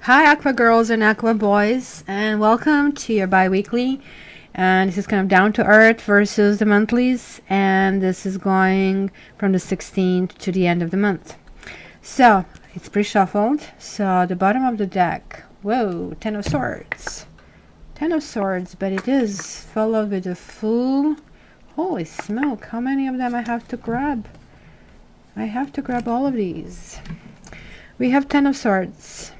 Hi Aqua Girls and Aqua Boys, and welcome to your bi-weekly. And this is kind of down to earth versus the monthlies, and this is going from the 16th to the end of the month. So it's pre-shuffled. So the bottom of the deck, whoa, 10 of Swords. 10 of Swords, but it is followed with a Fool. Holy smoke, how many of them I have to grab? I have to grab all of these. We have 10 of Swords,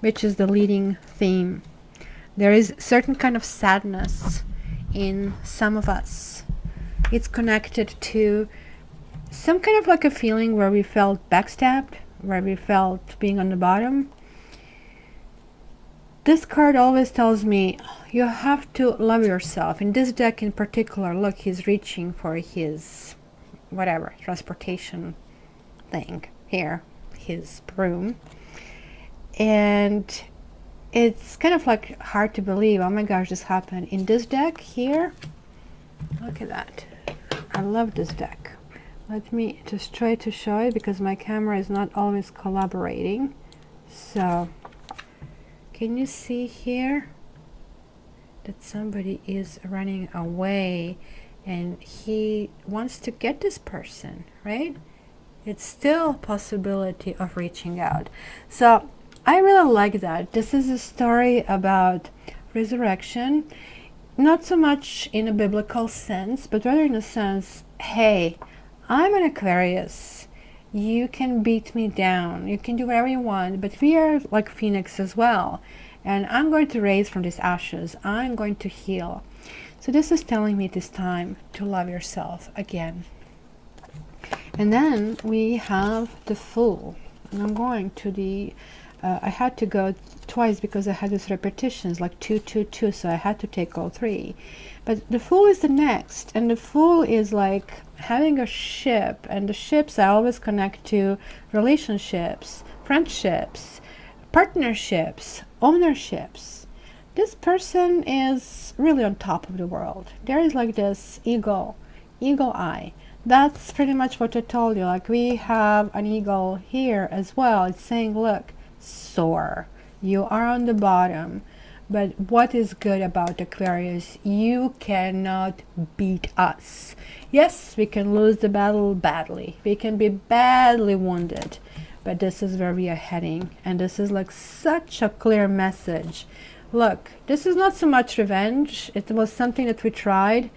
which is the leading theme. There is certain kind of sadness in some of us. It's connected to some kind of like a feeling where we felt backstabbed, where we felt being on the bottom. This card always tells me you have to love yourself. In this deck in particular, look, he's reaching for his whatever transportation thing here, his broom. And it's kind of like hard to believe, oh my gosh, this happened. In this deck here, look at that. I love this deck. Let me just try to show it because my camera is not always collaborating. So, can you see here that somebody is running away and he wants to get this person, right? It's still a possibility of reaching out. So I really like that. This is a story about resurrection, not so much in a biblical sense, but rather in a sense, hey, I'm an Aquarius. You can beat me down. You can do whatever you want, but we are like Phoenix as well. And I'm going to raise from these ashes. I'm going to heal. So this is telling me this time to love yourself again. And then we have the Fool. And I'm going to the I had to go twice because I had these repetitions like 2, 2, 2, so I had to take all three. But the Fool is the next, and the Fool is like having a ship, and the ships I always connect to relationships, friendships, partnerships, ownerships. This person is really on top of the world. There is like this eagle eye. That's pretty much what I told you. Like we have an eagle here as well. It's saying, look, soar. You are on the bottom, but what is good about Aquarius? You cannot beat us. Yes, we can lose the battle badly. We can be badly wounded, but this is where we are heading, and this is like such a clear message. Look, this is not so much revenge. It was something that we tried,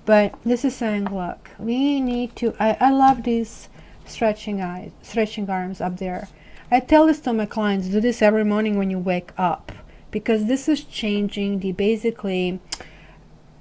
but this is saying, look, we need to, I love these stretching arms up there. I tell this to my clients, do this every morning when you wake up, because this is changing the basically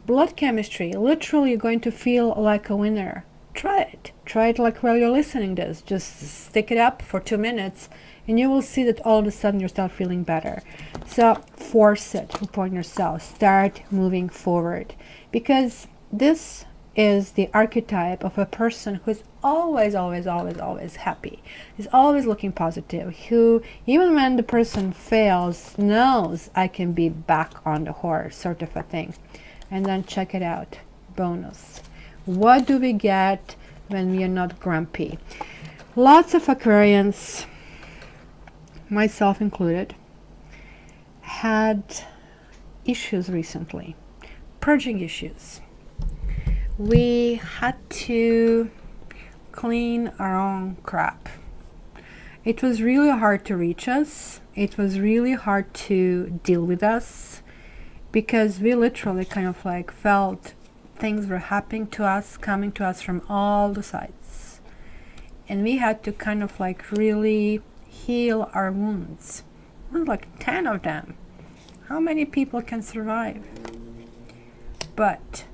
blood chemistry. Literally, you're going to feel like a winner. Try it. Try it like while you're listening to this. Just stick it up for 2 minutes, and you will see that all of a sudden you start feeling better. So force it upon yourself. Start moving forward, because this is the archetype of a person who's always happy, is always looking positive, who even when the person fails knows I can be back on the horse, sort of a thing. And then check it out, bonus. What do we get when we are not grumpy? Lots of Aquarians, myself included, had issues recently, purging issues. We had to clean our own crap. It was really hard to reach us. It was really hard to deal with us, because we literally kind of like felt things were happening to us, coming to us from all the sides. And we had to kind of like really heal our wounds. There was like 10 of them. How many people can survive? But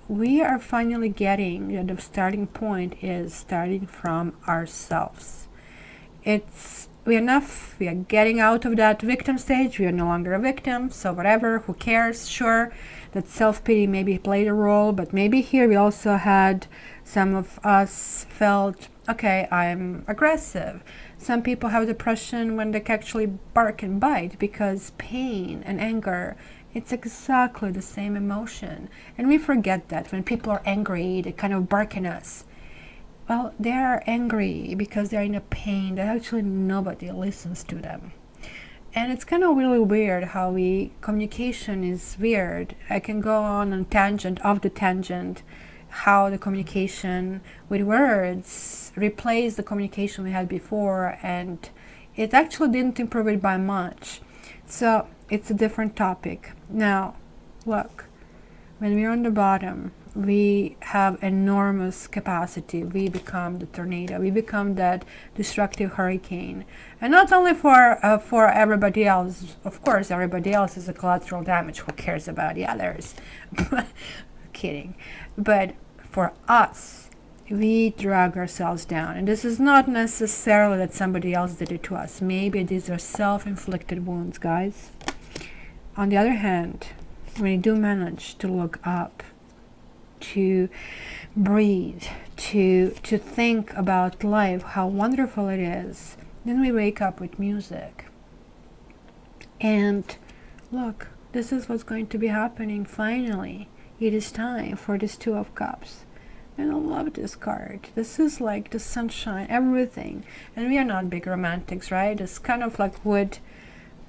we are finally getting, you know, the starting point is starting from ourselves. We are getting out of that victim stage. We are no longer a victim, so whatever, who cares? Sure, that self-pity maybe played a role, but maybe here we also had, some of us felt, okay, I'm aggressive. Some people have depression when they can actually bark and bite, because pain and anger, it's exactly the same emotion. And we forget that when people are angry, they kind of bark at us. Well, they are angry because they're in a pain that actually nobody listens to them. And it's kind of really weird how communication is weird. I can go on a tangent of the tangent, how the communication with words replaced the communication we had before, and it actually didn't improve it by much. So it's a different topic. Now, look, when we're on the bottom, we have enormous capacity. We become the tornado. We become that destructive hurricane. And not only for everybody else. Of course, everybody else is a collateral damage. Who cares about the others? Kidding. But for us, we drag ourselves down. And this is not necessarily that somebody else did it to us. Maybe these are self-inflicted wounds, guys. On the other hand, when you do manage to look up, to breathe, to think about life, how wonderful it is, then we wake up with music. And look, this is what's going to be happening finally. It is time for this Two of Cups. And I love this card. This is like the sunshine, everything. And we are not big romantics, right? It's kind of like would,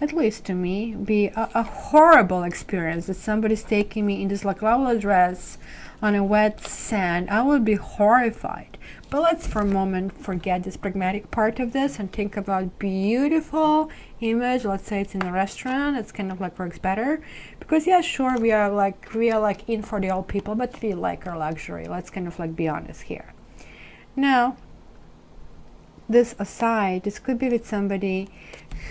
at least to me, be a horrible experience that somebody's taking me in this like lovely dress on a wet sand. I would be horrified. But let's for a moment forget this pragmatic part of this and think about beautiful image. Let's say it's in a restaurant. It's kind of like works better because yeah, sure, we are like in for the old people, but we like our luxury. Let's kind of like be honest here. Now, this aside, this could be with somebody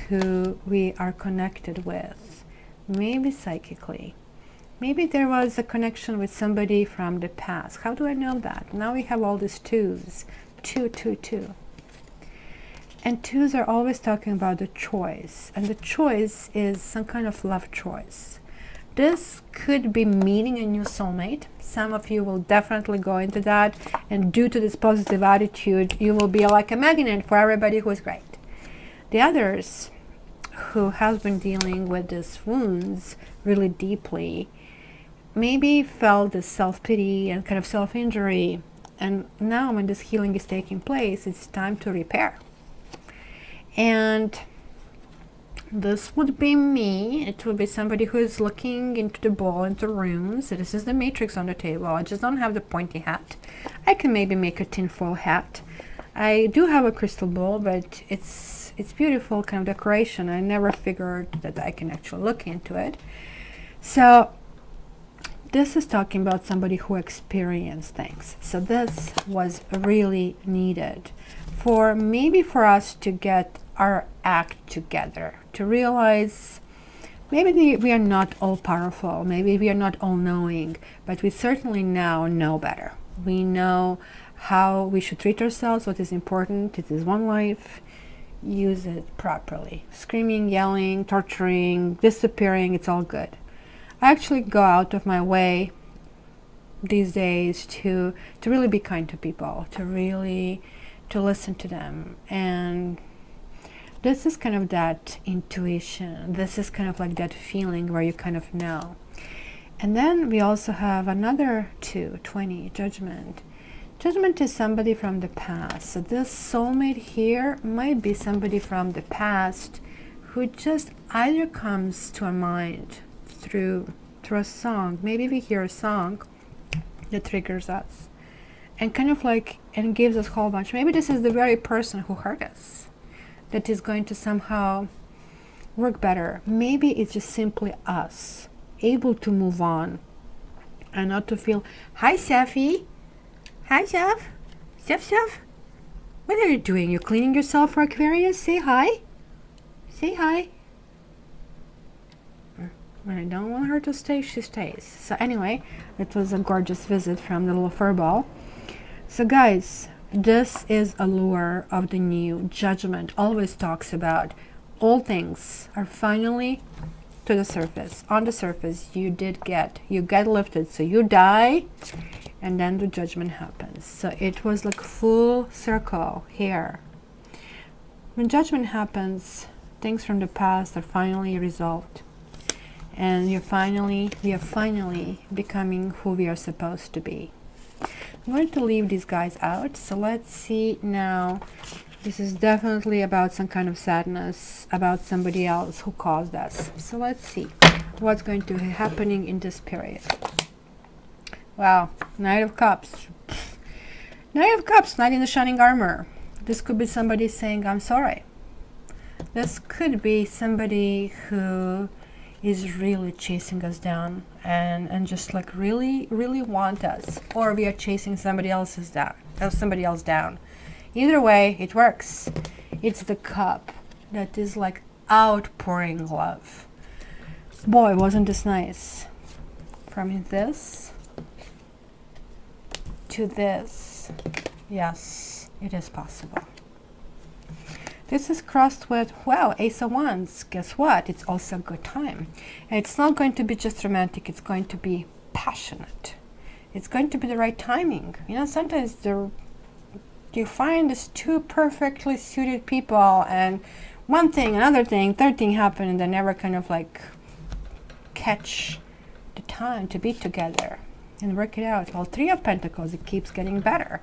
who we are connected with, maybe psychically. Maybe there was a connection with somebody from the past. How do I know that? Now we have all these twos. 2, 2, 2. And twos are always talking about the choice. And the choice is some kind of love choice. This could be meeting a new soulmate. Some of you will definitely go into that. And due to this positive attitude, you will be like a magnet for everybody who is great. The others who have been dealing with these wounds really deeply maybe felt this self-pity and kind of self-injury, and now when this healing is taking place, it's time to repair. And this would be me. It would be somebody who is looking into the ball, into rooms. So this is the matrix on the table. I just don't have the pointy hat. I can maybe make a tinfoil hat. I do have a crystal ball, but it's beautiful kind of decoration. I never figured that I can actually look into it. So this is talking about somebody who experienced things. So this was really needed for maybe for us to get our act together, to realize maybe we are not all powerful, maybe we are not all knowing, but we certainly now know better. We know how we should treat ourselves, what is important. It is one life. Use it properly. Screaming, yelling, torturing, disappearing, it's all good. I actually go out of my way these days to really be kind to people, to listen to them. And this is kind of that intuition. This is kind of like that feeling where you kind of know. And then we also have another 2, 20, judgment. Judgment is somebody from the past. So this soulmate here might be somebody from the past who just either comes to our mind through a song. Maybe we hear a song that triggers us and kind of like and gives us a whole bunch. Maybe this is the very person who hurt us that is going to somehow work better. Maybe it's just simply us able to move on and not to feel, hi Seffi, hi Sef, Sef, what are you doing? You're cleaning yourself for Aquarius? Say hi, say hi. When I don't want her to stay, she stays. So anyway, it was a gorgeous visit from the little fur ball. So guys, this is a lure of the new. Judgment always talks about all things are finally to the surface. On the surface, you get lifted. So you die, and then the judgment happens. So it was like full circle here. When judgment happens, things from the past are finally resolved. And we are finally becoming who we are supposed to be. I'm going to leave these guys out. So let's see now This is definitely about some kind of sadness about somebody else who caused us. So let's see what's going to be happening in this period. Wow, Knight of Cups. Knight of Cups, Knight in the Shining Armor. This could be somebody saying, I'm sorry. This could be somebody who is really chasing us down and just like really want us, or we are chasing somebody else down. Either way, it works. It's the cup that is like outpouring love. Boy, wasn't this nice. From this to this. Yes, it is possible. This is crossed with, wow, Ace of Wands. Guess what? It's also a good time. And it's not going to be just romantic. It's going to be passionate. It's going to be the right timing. You know, sometimes you find these two perfectly suited people, and one thing, another thing, third thing happen, and they never kind of like catch the time to be together and work it out. Well, Three of Pentacles, it keeps getting better.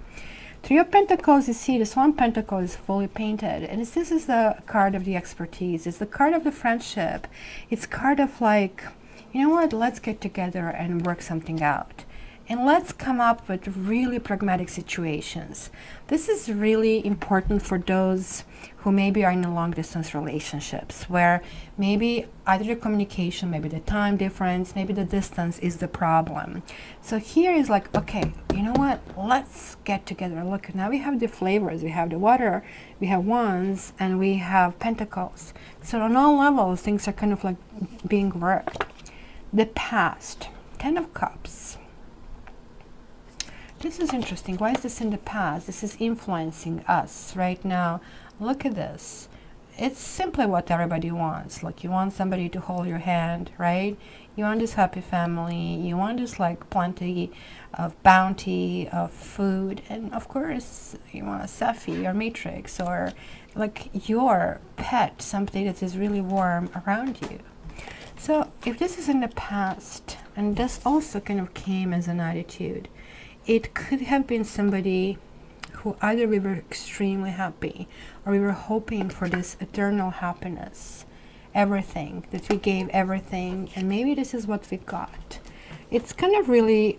Three of Pentacles, you see, this one pentacle is fully painted, and this is the card of the expertise. It's the card of the friendship. It's card of like, you know what, let's get together and work something out. And let's come up with really pragmatic situations. This is really important for those who maybe are in a long distance relationships, where maybe either the communication, maybe the time difference, maybe the distance is the problem. So here is like, okay, you know what, let's get together. Look, now we have the flavors. We have the water, we have wands, and we have pentacles. So on all levels, things are kind of like being worked. The past, 10 of Cups. This is interesting. Why is this in the past? This is influencing us right now. Look at this. It's simply what everybody wants. Like, you want somebody to hold your hand, right? You want this happy family. You want this like plenty of bounty of food. And of course, you want a Sephi or Matrix or like your pet, something that is really warm around you. So if this is in the past, and this also kind of came as an attitude, it could have been somebody who either we were extremely happy or we were hoping for this eternal happiness, everything, that we gave everything, and maybe this is what we got. It's kind of really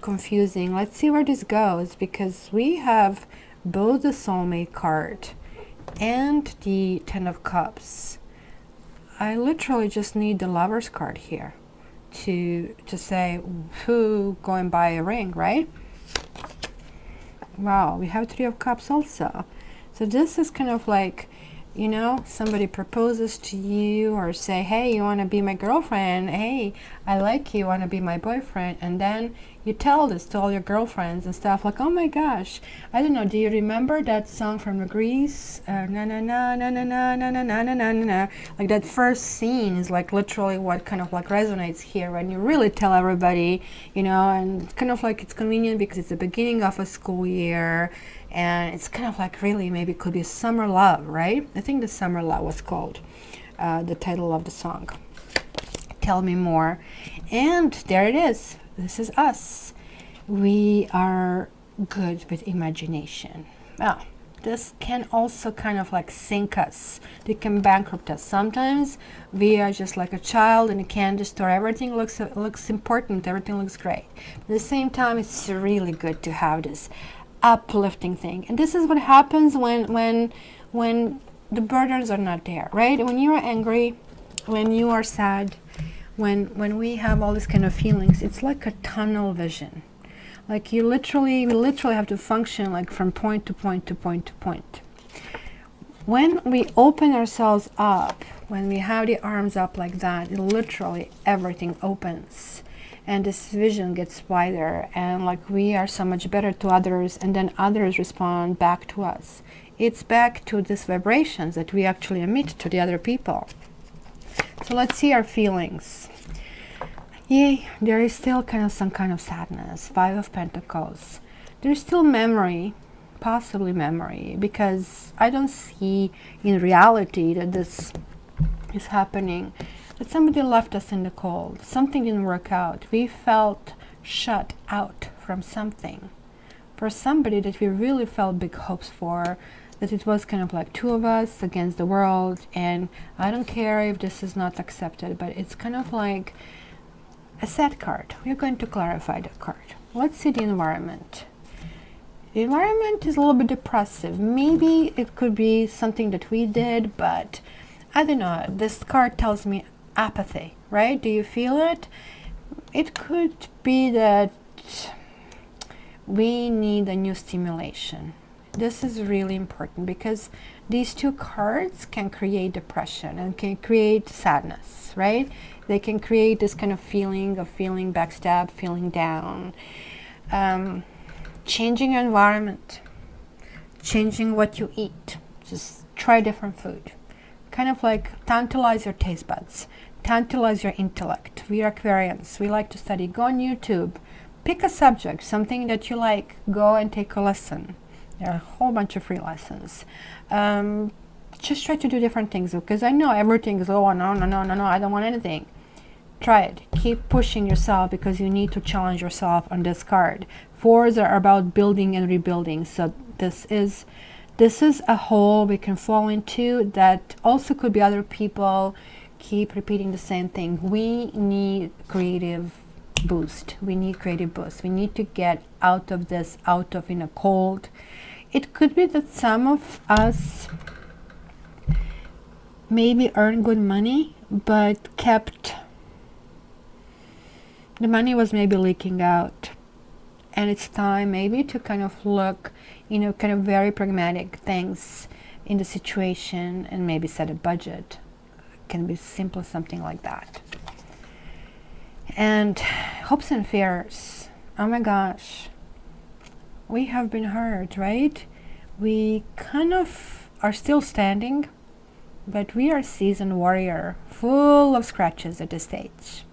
confusing. Let's see where this goes, because we have both the soulmate card and the 10 of Cups. I literally just need the Lover's card here to say who go and buy a ring, right? Wow, we have Three of Cups also. So this is kind of like, you know, somebody proposes to you or say, hey, you want to be my girlfriend? Hey, I like you, want to be my boyfriend? And then you tell this to all your girlfriends and stuff, like, oh my gosh, I don't know, do you remember that song from the Grease? Na na na na na na na na na na na na. Like, that first scene is like literally what kind of like resonates here when you really tell everybody, you know, and it's kind of like it's convenient because it's the beginning of a school year, and it's kind of like really maybe it could be Summer Love, right? I think the Summer Love was called the title of the song. Tell me more. And there it is. This is us. We are good with imagination. Well, this can also kind of like sink us. They can bankrupt us. Sometimes we are just like a child in a candy store. Everything looks important. Everything looks great. At the same time, it's really good to have this uplifting thing. And this is what happens when the burdens are not there, right? When you are angry, when you are sad, when we have all these kind of feelings, it's like a tunnel vision. Like we literally have to function like from point to point to point to point. When we open ourselves up, when we have the arms up like that, literally everything opens. And this vision gets wider, and like we are so much better to others, and then others respond back to us. It's back to these vibrations that we actually emit to the other people. So let's see our feelings. Yay, there is still kind of some kind of sadness. 5 of Pentacles. There's still memory, possibly memory, because I don't see in reality that this is happening. That somebody left us in the cold. Something didn't work out. We felt shut out from something. For somebody that we really felt big hopes for, that it was kind of like two of us against the world, and I don't care if this is not accepted, but it's kind of like a sad card. We're going to clarify the card. Let's see the environment. The environment is a little bit depressive. Maybe it could be something that we did, but I don't know. This card tells me apathy, right? Do you feel it? It could be that we need a new stimulation. This is really important because these two cards can create depression and can create sadness, right? They can create this kind of feeling backstabbed, feeling down. Changing your environment, changing what you eat. Just try different food. Kind of like tantalize your taste buds, tantalize your intellect. We are Aquarians. We like to study. Go on YouTube. Pick a subject, something that you like. Go and take a lesson. There are a whole bunch of free lessons. Just try to do different things, because I know everything is, oh, no, I don't want anything. Try it. Keep pushing yourself, because you need to challenge yourself on this card. Fours are about building and rebuilding. So this is a hole we can fall into that also could be other people keep repeating the same thing. We need creative boost. We need creative boost. We need to get out of this, out of in a cold. It could be that some of us maybe earn good money, but kept, the money was maybe leaking out. And it's time maybe to kind of look, you know, kind of very pragmatic things in the situation and maybe set a budget. It can be simple, something like that. And hopes and fears. Oh my gosh. We have been hurt, right? We kind of are still standing, but we are a seasoned warrior, full of scratches at this stage.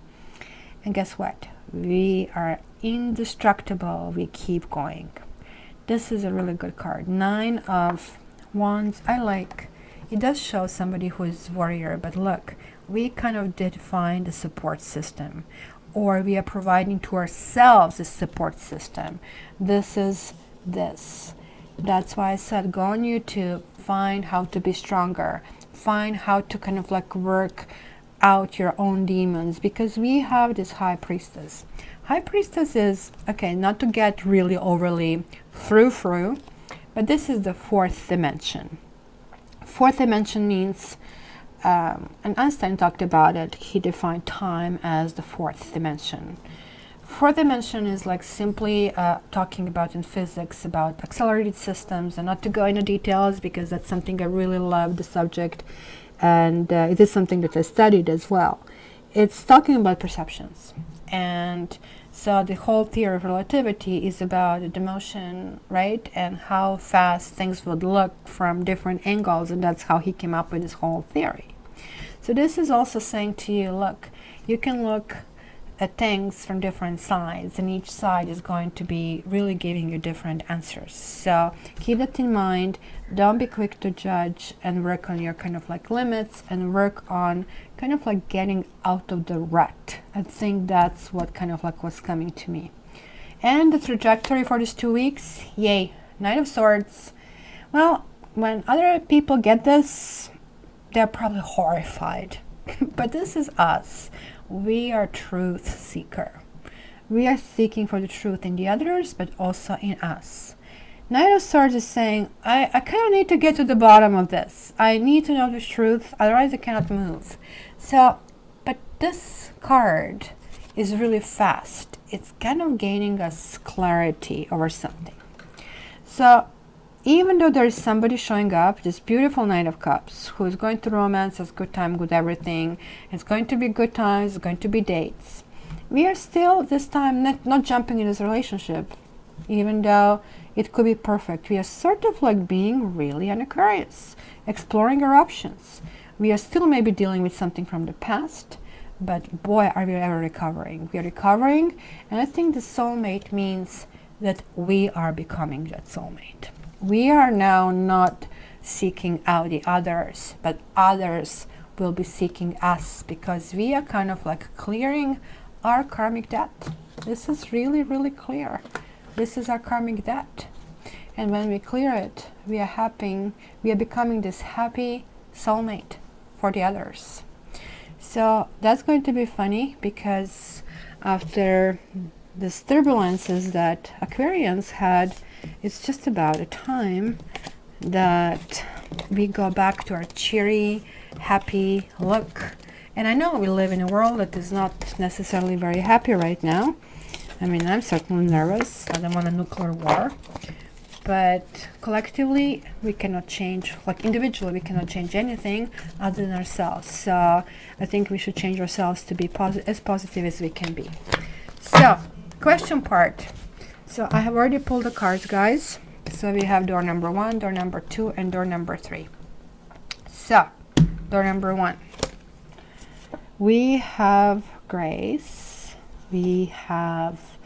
And guess what? We are indestructible. We keep going. This is a really good card. 9 of Wands. I like it. Does show somebody who is warrior, but look, we kind of did find a support system, or we are providing to ourselves a support system. This is this. That's why I said go on YouTube, find how to be stronger, find how to kind of like work out your own demons, because we have this High Priestess. High Priestess is, okay, not to get really overly frou-frou, but this is the 4th dimension. 4th dimension means, and Einstein talked about it, he defined time as the 4th dimension. 4th dimension is like simply talking about in physics about accelerated systems, and not to go into details because that's something I really love, the subject, and it is something that I studied as well. It's talking about perceptions. And so the whole theory of relativity is about the motion, right? And how fast things would look from different angles, and that's how he came up with this whole theory. So this is also saying to you, look, you can look at things from different sides, and each side is going to be really giving you different answers. So keep that in mind. Don't be quick to judge, and work on your kind of like limits, and work on kind of like getting out of the rut. I think that's what kind of like was coming to me. And the trajectory for these 2 weeks, yay, Knight of Swords. Well, when other people get this, they're probably horrified. But this is us. We are truth seeker. We are seeking for the truth in the others, but also in us. Knight of Swords is saying, I kind of need to get to the bottom of this. I need to know the truth, otherwise I cannot move. So, but this card is really fast. It's kind of gaining us clarity over something. So, even though there is somebody showing up, this beautiful Knight of Cups, who is going to romance, has good time, good everything, it's going to be good times, it's going to be dates, we are still this time not jumping in this relationship, even though it could be perfect. We are sort of like being really an Aquarius, exploring our options. We are still maybe dealing with something from the past, but boy, are we ever recovering. We are recovering, and I think the soulmate means that we are becoming that soulmate. We are now not seeking out the others, but others will be seeking us, because we are kind of like clearing our karmic debt. This is really, really clear. This is our karmic debt. And when we clear it, we are becoming this happy soulmate for the others. So that's going to be funny, because after these turbulences that Aquarians had, it's just about a time that we go back to our cheery, happy look. And I know we live in a world that is not necessarily very happy right now. I mean, I'm certainly nervous. I don't want a nuclear war. But collectively, we cannot change, like individually, we cannot change anything other than ourselves. So I think we should change ourselves to be as positive as we can be. So, question part. So I have already pulled the cards, guys. So we have door number 1, door number 2, and door number 3. So, door number 1. We have Grace. We have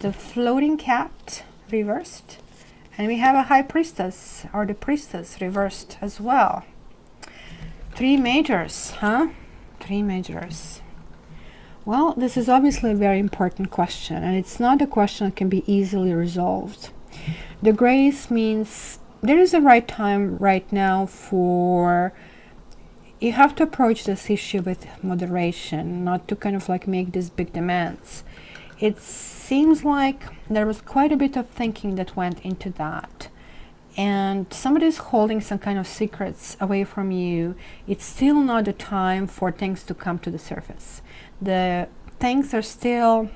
the floating cat reversed. And we have a High Priestess, or the Priestess reversed as well. 3 majors, huh? 3 majors. Well, this is obviously a very important question, and it's not a question that can be easily resolved. The Grace means there is a right time right now for... You have to approach this issue with moderation, not to kind of like make these big demands. It seems like there was quite a bit of thinking that went into that, and somebody's holding some kind of secrets away from you. It's still not the time for things to come to the surface. The things are still,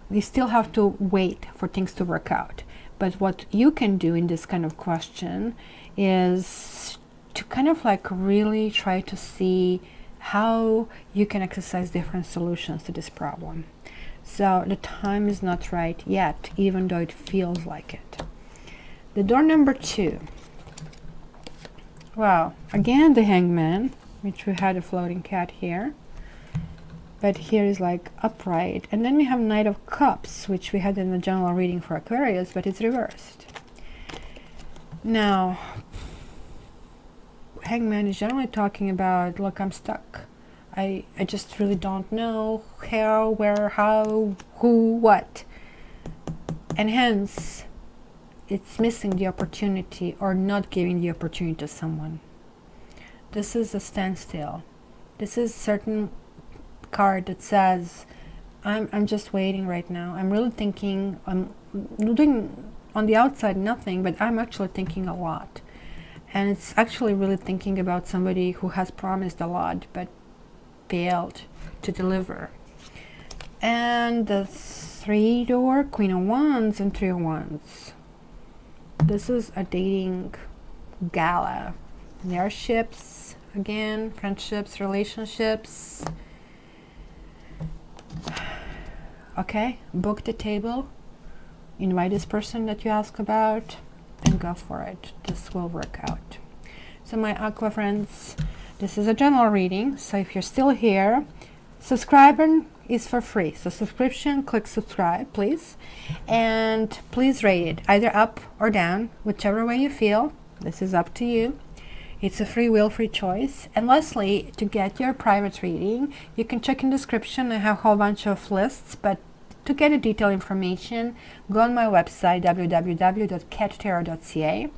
we still have to wait for things to work out. But what you can do in this kind of question is to kind of like really try to see how you can exercise different solutions to this problem. So the time is not right yet, even though it feels like it. The door number 2. Wow, again the Hangman, which we had a floating cat here. But here is like upright. And then we have Knight of Cups, which we had in the general reading for Aquarius, but it's reversed. Now, Hangman is generally talking about, look, I'm stuck. I just really don't know how, where, how, who, what. And hence, it's missing the opportunity or not giving the opportunity to someone. This is a standstill. This is certain card that says, I'm just waiting right now. I'm really thinking, I'm doing on the outside nothing, but I'm actually thinking a lot. And it's actually really thinking about somebody who has promised a lot, but failed to deliver. And the 3 door, Queen of Wands and 3 of Wands. This is a dating gala. There are ships, again, friendships, relationships. Okay, book the table, invite this person that you ask about, and go for it. This will work out. So my Aqua friends, this is a general reading, so if you're still here, subscribing is for free. So subscription, click subscribe, please. And please rate it, either up or down, whichever way you feel. This is up to you. It's a free will, free choice. And lastly, to get your private reading, you can check in the description. I have a whole bunch of lists, but to get a detailed information, go on my website, www.cattarot.ca.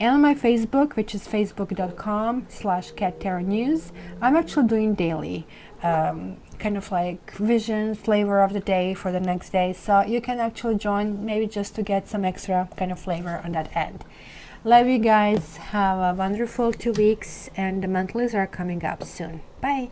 And on my Facebook, which is facebook.com/cattarotnews, I'm actually doing daily kind of like vision, flavor of the day for the next day. So you can actually join, maybe just to get some extra kind of flavor on that end. Love you guys. Have a wonderful 2 weeks, and the monthlies are coming up soon. Bye.